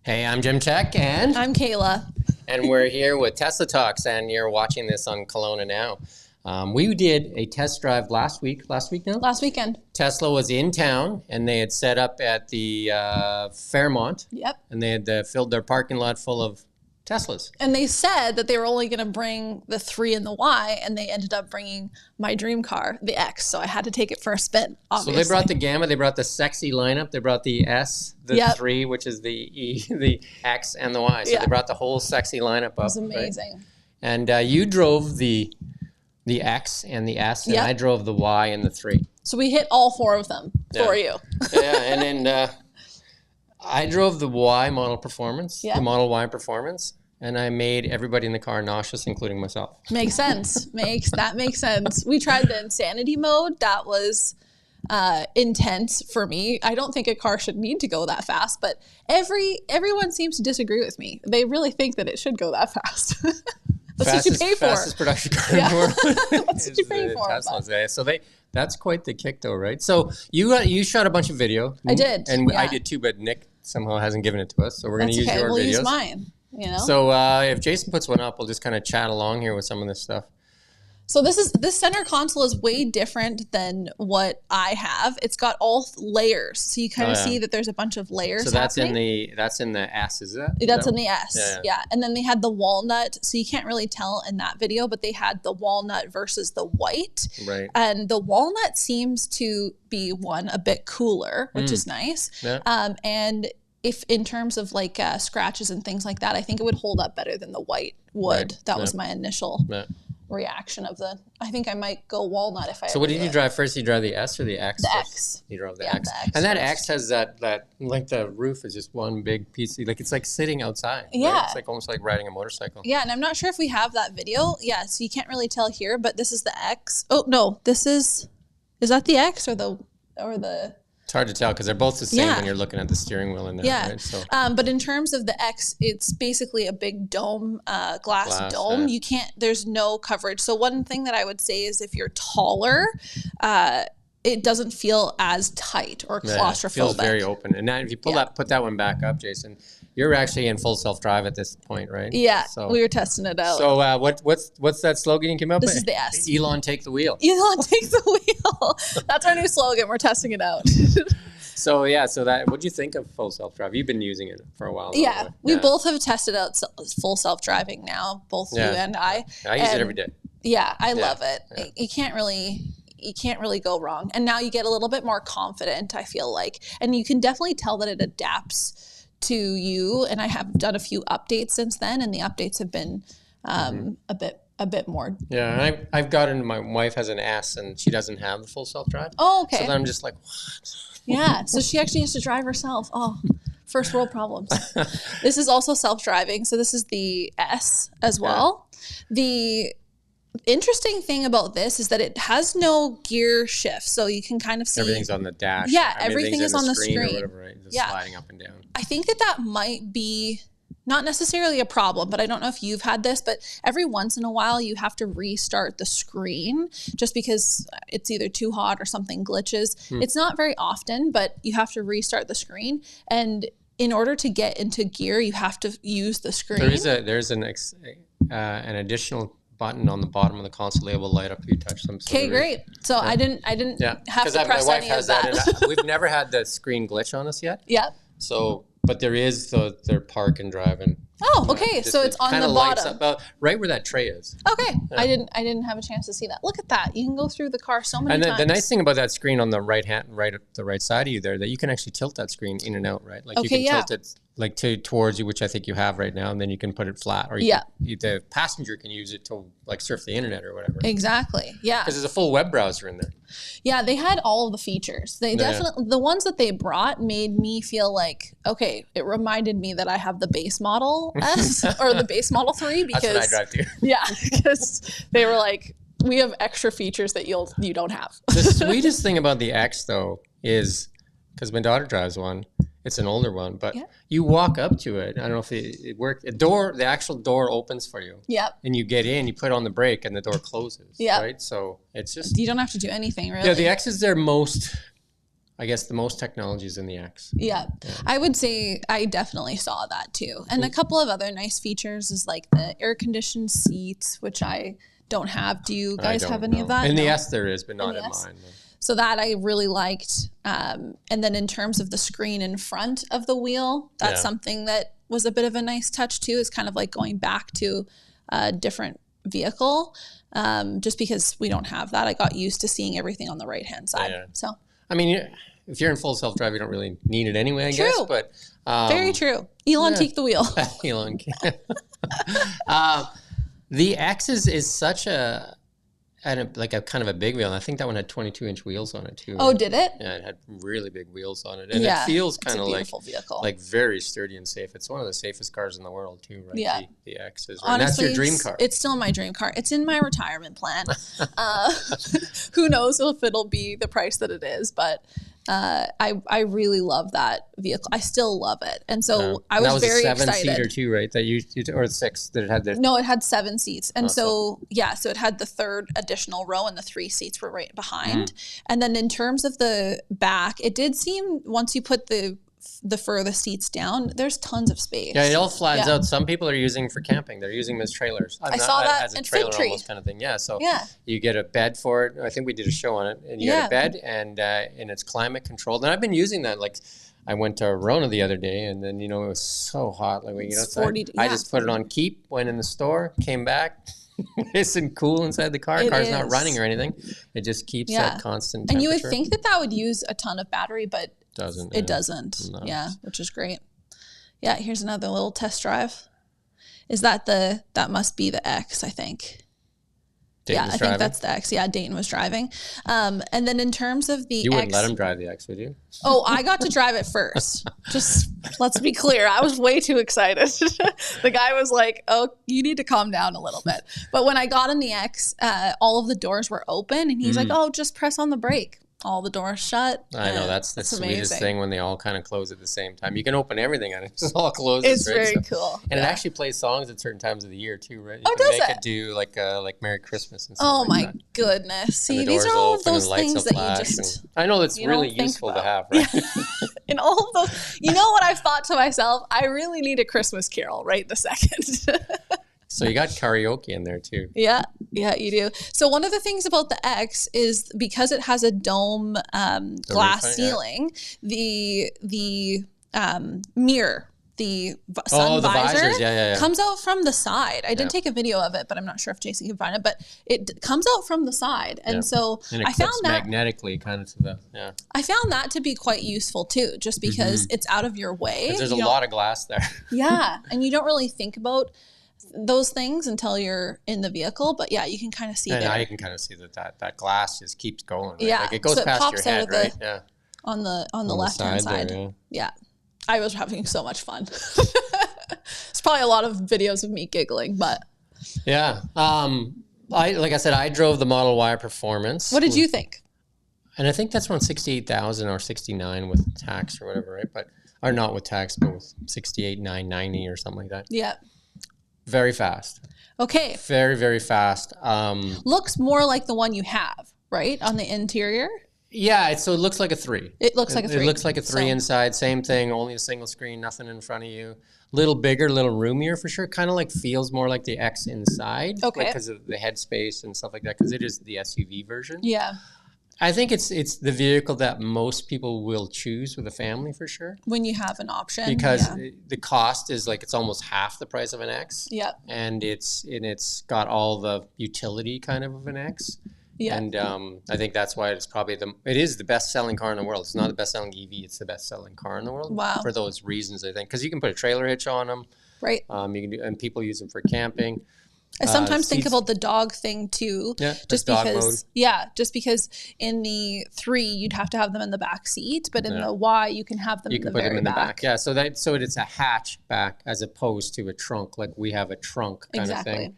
Hey, I'm Jim Check, and I'm Kayla. And we're here with Tesla Talks, and you're watching this on Kelowna now. We did a test drive last weekend. Tesla was in town, and they had set up at the Fairmont. Yep. And they had filled their parking lot full of Teslas. And they said that they were only going to bring the 3 and the Y, and they ended up bringing my dream car, the X. So I had to take it for a spin, obviously. So they brought the Gamma, they brought the sexy lineup, they brought the S, the 3, which is the E, the X, and the Y. So they brought the whole sexy lineup up. It was amazing. Right? And you drove the X and the S, and I drove the Y and the 3. So we hit all 4 of them for you. And then I drove the Y Model Performance, the Model Y Performance, and I made everybody in the car nauseous, including myself. Makes sense. That makes sense. We tried the insanity mode. That was intense for me. I don't think a car should need to go that fast, but everyone seems to disagree with me. They really think that it should go that fast. That's what you pay for. Fastest production car in the world. That's what you pay for. Teslas. So that's quite the kick, though, right? So you shot a bunch of video. I did, and I did too, but Nick somehow hasn't given it to us, so we're going to use your videos. We'll use mine. You know? So if Jason puts one up, we'll just kind of chat along here with some of this stuff. So this center console is way different than what I have. It's got all layers, so you kind of see that there's a bunch of layers. So that's in the S, is that? That's in the S, yeah. And then they had the walnut, so you can't really tell in that video, but they had the walnut versus the white. Right. And the walnut seems to be a bit cooler, which is nice. Yeah. And if in terms of like scratches and things like that, I think it would hold up better than the white would. Right. That was my initial reaction of I think I might go walnut if I. So what did you drive first? Did you drive the S or the X? The X. You drove the X. And that X has that like the roof is just one big piece. Like it's like sitting outside. Yeah. Right? It's like almost like riding a motorcycle. Yeah, and I'm not sure if we have that video. Yeah, so you can't really tell here, but this is the X. Oh no, is that the X or the? It's hard to tell because they're both the same when you're looking at the steering wheel in there. Yeah. Right? So. But in terms of the X, it's basically a big dome, glass dome. You can't, there's no coverage. So one thing that I would say is if you're taller, it doesn't feel as tight or claustrophobic. It feels very open. And now if you put that one back up, Jason, you're actually in full self-drive at this point, right? Yeah, so we were testing it out. So what's that slogan you came up with? This is the S. Elon, take the wheel. Elon, take the wheel. That's our new slogan. We're testing it out. So what do you think of full self-drive? You've been using it for a while now. Yeah, we both have tested out full self-driving now, both you and I. I use it every day. Yeah, I love it. Yeah. You can't really go wrong. And now you get a little bit more confident, I feel like. And you can definitely tell that it adapts to you. And I have done a few updates since then, and the updates have been a bit more. Yeah, I've gotten, my wife has an S and she doesn't have the full self-drive. Oh, okay. So then I'm just like, what? Yeah, so she actually has to drive herself. Oh, first world problems. This is also self-driving. So this is the S as well. The interesting thing about this is that it has no gear shift, so you can kind of see everything's on the dash. Yeah, everything is on the screen. Or whatever, right? Just sliding up and down. I think that might be not necessarily a problem, but I don't know if you've had this, but every once in a while you have to restart the screen just because it's either too hot or something glitches. It's not very often, but you have to restart the screen, and in order to get into gear, you have to use the screen. There's an additional button on the bottom of the console that will light up if you touch them. Okay, great. So I didn't have to press any of that. We've never had the screen glitch on us yet. Yeah. So, but there is their park and driving. Oh, okay. So it's on the bottom, right where that tray is. Okay, yeah. I didn't have a chance to see that. Look at that! You can go through the car so many times. And the nice thing about that screen on the right side of you there, that you can actually tilt that screen in and out, right? Like you can tilt it like towards you, which I think you have right now, and then you can put it flat, or the passenger can use it to like surf the internet or whatever. Exactly. Yeah. Because there's a full web browser in there. Yeah, they had all of the features. They definitely, the ones that they brought made me feel like, okay, it reminded me that I have the base model S or the base model 3 because that's what I drive to. Yeah, because they were like, we have extra features that you don't have. The sweetest thing about the X though is, because my daughter drives one, it's an older one, but you walk up to it. I don't know if it worked. The actual door opens for you. Yep. And you get in, you put on the brake, and the door closes. Yeah. Right. So it's just, you don't have to do anything really. Yeah. The X is their most I guess the most technology is in the X. Yeah. I would say I definitely saw that too. And a couple of other nice features is like the air conditioned seats, which I don't have. Do you guys have any of that? In the S there is, but not in mine. No. So that I really liked. And then in terms of the screen in front of the wheel, that's something that was a bit of a nice touch too. It's kind of like going back to a different vehicle, just because we don't have that. I got used to seeing everything on the right-hand side. Yeah. So, I mean, if you're in full self-drive, you don't really need it anyway, I guess. But very true. Elon, take the wheel. Elon. The X is such a kind of a big wheel. And I think that one had 22-inch wheels on it too. Oh, did it? Yeah, it had really big wheels on it. And it feels kind of like very sturdy and safe. It's one of the safest cars in the world too, right? Yeah. The X is. Right? Honestly, and that's your dream car. It's still my dream car. It's in my retirement plan. Who knows if it'll be the price that it is, but I really love that vehicle. I still love it. And so I was very excited. That was a 7-seater too, right? That you or 6 that it had the... No, it had 7 seats. And so it had the 3rd additional row and the 3 seats were right behind. And then in terms of the back, it did seem once you put the furthest seats down, there's tons of space. Yeah, it all flattens out. Some people are using for camping. They're using them as trailers. I saw that as a trailer almost kind of thing. Yeah, so you get a bed for it. I think we did a show on it. And you get a bed and it's climate controlled. And I've been using that. Like I went to Rona the other day and then, it was so hot. Like when you get outside, I just put it on keep, went in the store, came back. Nice and cool inside the car. Car's not running or anything. It just keeps that constant temperature. And you would think that would use a ton of battery, but it doesn't. No. Yeah, which is great. Yeah, here's another little test drive. Is that that must be the X, I think. Dayton's I think that's the X. Yeah, Dayton was driving. And then in terms of the You wouldn't let him drive the X, would you? Oh, I got to drive it first. Just let's be clear. I was way too excited. The guy was like, oh, you need to calm down a little bit. But when I got in the X, all of the doors were open. And he's like, oh, just press on the brake. All the doors shut. I know, that's the sweetest thing when they all kind of close at the same time. You can open everything and it just all closes. It's very cool. And it actually plays songs at certain times of the year too, right? You can make it do like Merry Christmas and stuff. Oh my goodness. See, these are all of those things that you just... I know that's really useful to have, right? In all of those, you know what I've thought to myself? I really need a Christmas Carol right this second. So you got karaoke in there too. Yeah, you do. So one of the things about the X is because it has a dome glass ceiling, the mirror, the sun visor comes out from the side. I did take a video of it, but I'm not sure if Jason can find it, but it comes out from the side. And so I found that magnetically kind of to the, I found that to be quite useful too, just because it's out of your way. There's a lot of glass there. Yeah. And you don't really think about those things until you're in the vehicle, but you can kind of see now you can kind of see that glass just keeps going, right? Yeah, like it goes past your head, right? Yeah, on the left hand side. There, yeah, I was having so much fun. It's probably a lot of videos of me giggling, but like I said, I drove the Model Y Performance. What did you think? And I think that's around 68,000 or 69 with tax or whatever, right? Or not with tax, but with 68,990 or something like that. Yeah. Very fast. Okay. Very, very fast. Looks more like the one you have, right? On the interior? Yeah, so it looks like a 3. It looks like a 3. It looks like a 3 inside. Same thing, only a single screen, nothing in front of you. Little bigger, little roomier for sure. Kind of like feels more like the X inside. Okay. Because of the headspace and stuff like that, because it is the SUV version. Yeah. I think it's the vehicle that most people will choose with a family for sure. When you have an option. Because the cost is it's almost half the price of an X. Yeah. And it's got all the utility kind of an X. Yeah. And I think that's why it's probably it is the best selling car in the world. It's not the best selling EV, it's the best selling car in the world. Wow. For those reasons, I think. Because you can put a trailer hitch on them. Right. You can and people use them for camping. I sometimes think about the dog thing too. Yeah, just because just because in the 3 you'd have to have them in the back seat, but in the Y you can have them in the very back. You can put them in the back. Yeah, so it's a hatchback as opposed to a trunk. Like we have a trunk kind of thing.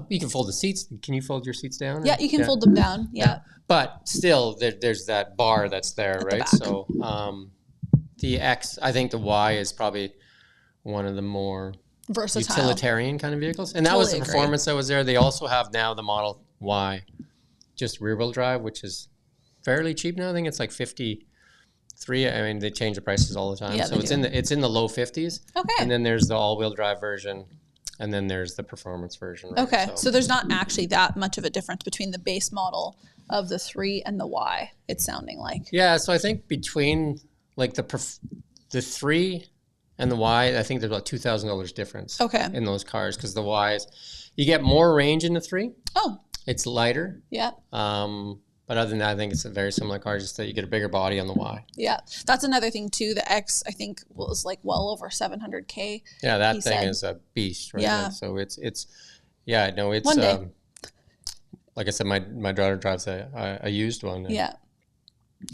You can fold the seats. Can you fold your seats down? Yeah, you can fold them down. Yeah. But still, there's that bar that's there, right? The so the X, I think the Y is probably one of the more versatile, utilitarian kind of vehicles. And that was the performance that was there. They also have now the Model Y, just rear-wheel drive, which is fairly cheap now. I think it's like 50 3, I mean, they change the prices all the time. Yeah, so it's in the low 50s. Okay. And then there's the all-wheel drive version, and then there's the performance version. Right? Okay. So there's not actually that much of a difference between the base model of the 3 and the Y, it's sounding like. Yeah, so I think between like the 3 and the Y, I think there's about $2,000 difference in those cars, because the Ys, you get more range in the 3. Oh. It's lighter. Yeah. But other than that, I think it's a very similar car, just that you get a bigger body on the Y. Yeah. That's another thing too. The X, I think, was like well over 700K. Yeah, that thing is a beast, right? Yeah. Like, so it's One day. Like I said, my daughter drives a used one. Yeah.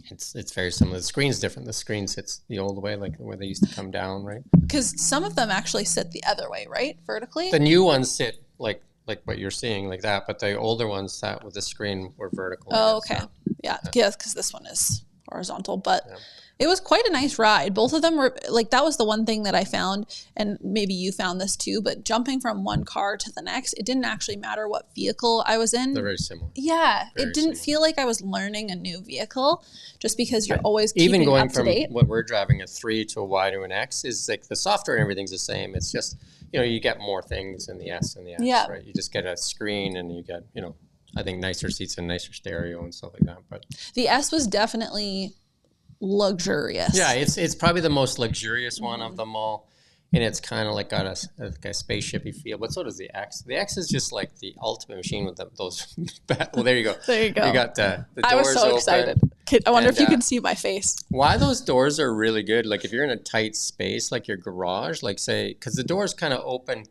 It's very similar. The screen's different. The screen sits the old way, like where they used to come down, right? Because some of them actually sit the other way, right? Vertically? The new ones sit like what you're seeing, like that, but the older ones sat with the screen were vertical. Oh, okay. So, yeah, because this one is horizontal, but it was quite a nice ride. Both of them were like, that was the one thing that I found, and maybe you found this too, but jumping from one car to the next, it didn't actually matter what vehicle I was in. They're very similar. Yeah, it didn't feel like I was learning a new vehicle, just because you're always keeping up to date. Even going from what we're driving, a 3 to a Y to an X, is like the software and everything's the same. It's just, you get more things in the S and the X, right? You just get a screen, and you get, I think nicer seats and nicer stereo and stuff like that. But the S was definitely luxurious. Yeah, it's probably the most luxurious one of them all, and it's kind of like got a spaceshipy feel. But so does the X. The X is just like the ultimate machine with those. Well, there you go. There you go. You got the doors I was so open. excited. I wonder if you can see my face. Why those doors are really good? Like if you're in a tight space, like your garage, like say, because the doors kind of open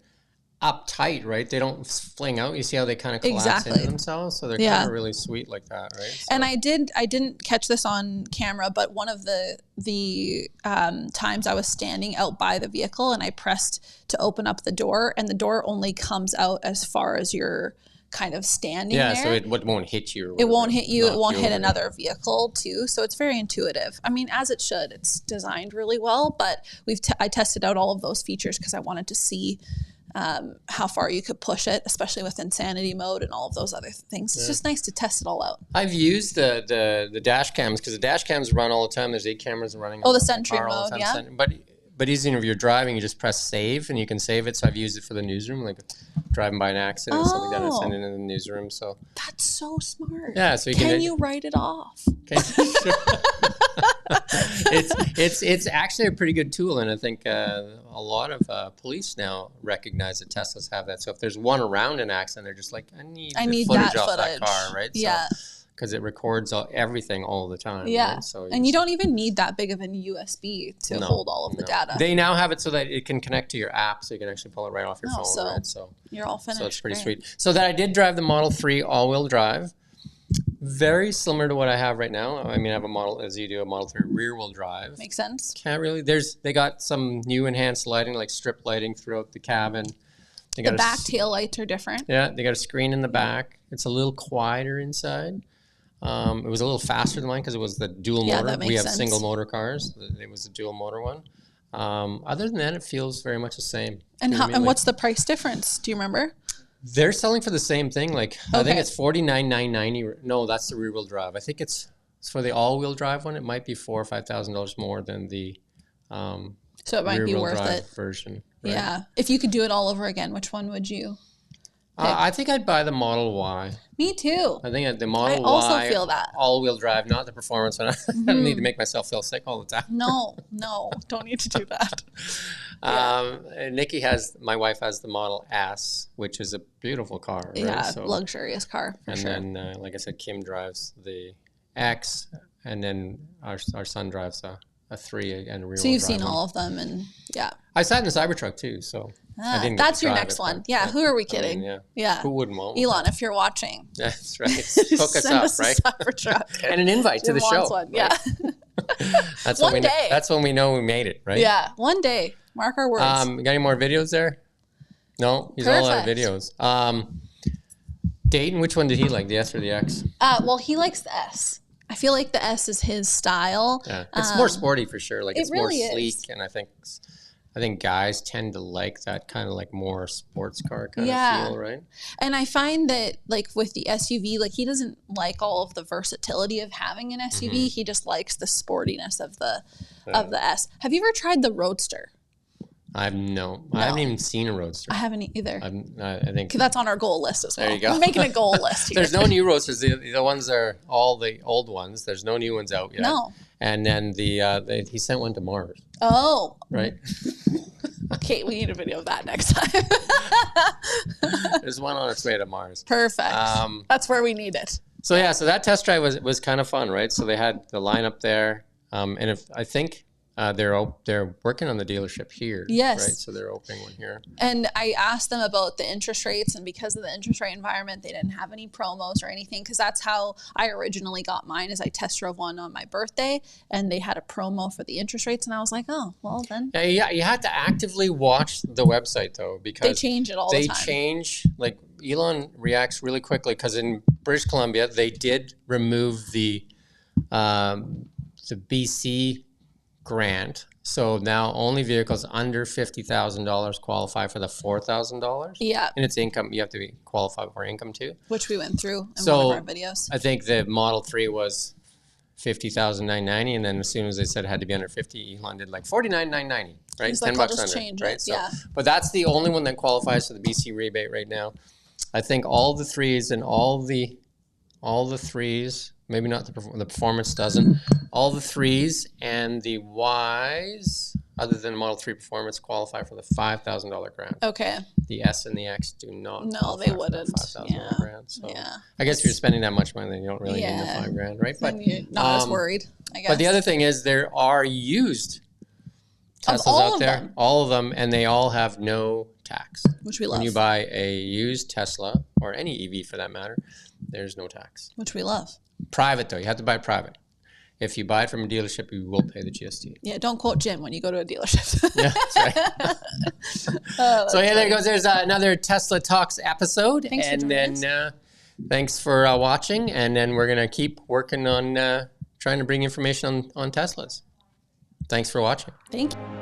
up tight, right? They don't fling out. You see how they kind of collapse into themselves? So they're kind of really sweet like that, right? So. And I didn't catch this on camera, but one of the times I was standing out by the vehicle and I pressed to open up the door, and the door only comes out as far as you're kind of standing there. Yeah, so it won't hit you. It won't hit you. It won't hit another vehicle too. So it's very intuitive. I mean, as it should. It's designed really well, but I tested out all of those features because I wanted to see how far you could push it, especially with insanity mode and all of those other things. It's just nice to test it all out. I've used the dash cams, because the dash cams run all the time. There's 8 cameras running. Oh, the Sentry mode, yeah. But even if you're driving, you just press save and you can save it. So I've used it for the newsroom, like driving by an accident, something like that, and send it in the newsroom. So that's so smart. Yeah. So can you write it off? Okay. It's actually a pretty good tool, and I think a lot of police now recognize that Teslas have that. So if there's one around an accident, they're just like, I need footage off that car, right? Yeah. Because it records everything all the time. Yeah. Right? So and you don't even need that big of a USB to hold all of the data. They now have it so that it can connect to your app, so you can actually pull it right off your phone. So, right? So you're all finished. So it's pretty sweet. So that I did drive the Model 3 all-wheel drive. Very similar to what I have right now. I mean, I have a Model 3 rear-wheel drive. Makes sense. Can't really. They got some new enhanced lighting, like strip lighting throughout the cabin. The back tail lights are different. Yeah, they got a screen in the back. It's a little quieter inside. It was a little faster than mine because it was the dual motor. That makes we have sense. single motor cars. It was a dual motor one. Other than that, it feels very much the same. And what's the price difference? Do you remember? They're selling for the same thing. Like I think it's $49,990. No, that's the rear wheel drive. I think it's for the all wheel drive one. It might be $4,000 or $5,000 more than the so it might be worth it version. Right? Yeah. If you could do it all over again, which one would you? I think I'd buy the Model Y. Me too. I think the Model Y. I also feel that. All-wheel drive, not the performance one. I don't need to make myself feel sick all the time. No, don't need to do that. My wife has the Model S, which is a beautiful car. Right? Yeah, so, luxurious car. Then, like I said, Kim drives the X, and then our son drives a 3 and a rear. So you've seen all of them, and yeah. I sat in the Cybertruck too, so. That's your next one. Yeah, who are we kidding? I mean, Who wouldn't want one? Elon, if you're watching. That's right. Hook us up, right? Cybertruck. And an invite to the show. One. Yeah. That's one day. That's when we know we made it, right? Yeah, one day. Mark our words. Got any more videos there? No? He's all out of videos. Dayton, which one did he like, the S or the X? Well, he likes the S. I feel like the S is his style. Yeah, it's more sporty for sure. Like it's really more sleek, is. and I think I think guys tend to like that kind of like more sports car kind of feel, right? And I find that like with the SUV, like he doesn't like all of the versatility of having an SUV. He just likes the sportiness of the S. Have you ever tried the Roadster? I haven't even seen a Roadster. I haven't either. I think that's on our goal list as well. There you go. We're making a goal list here. There's no new Roadsters. The ones are all the old ones. There's no new ones out yet. No. And then he sent one to Mars. Oh. Right. Okay, we need a video of that next time. There's one on its way to Mars. Perfect. That's where we need it. So so that test drive was kind of fun, right? So they had the lineup there, and I think they're working on the dealership here. Yes. Right. So they're opening one here. And I asked them about the interest rates, and because of the interest rate environment, they didn't have any promos or anything. Because that's how I originally got mine. Is I test drove one on my birthday, and they had a promo for the interest rates, and I was like, oh, well then. Yeah, you had to actively watch the website though, because they change it all the time. They change, like Elon reacts really quickly, because in British Columbia they did remove the BC grant. So now only vehicles under $50,000 qualify for the $4,000. Yeah. And it's income. You have to be qualified for income too. Which we went through in one of our videos. I think the Model 3 was $50,990, and then as soon as they said it had to be under 50, Elon did like $49,990, right? He's like, $10 under, change right? So, but that's the only one that qualifies for the BC rebate right now. I think all the threes and all the threes, maybe not the performance doesn't. All the threes and the Ys, other than Model 3 performance, qualify for the $5,000 grant. Okay. The S and the X do not. No, they wouldn't. $5,000 grant. So I guess if you're spending that much money, then you don't really need the $5,000, right? But you're not as worried, I guess. But the other thing is there are used Teslas out there, all of them, and they all have no tax. Which we love. When you buy a used Tesla, or any EV for that matter, there's no tax. Which we love. Private though, you have to buy private. If you buy it from a dealership, you will pay the GST. Yeah, don't quote Jim when you go to a dealership. Yeah, that's right. So there goes. There's another Tesla Talks episode. Thanks for watching. And then we're going to keep working on trying to bring information on Teslas. Thanks for watching. Thank you.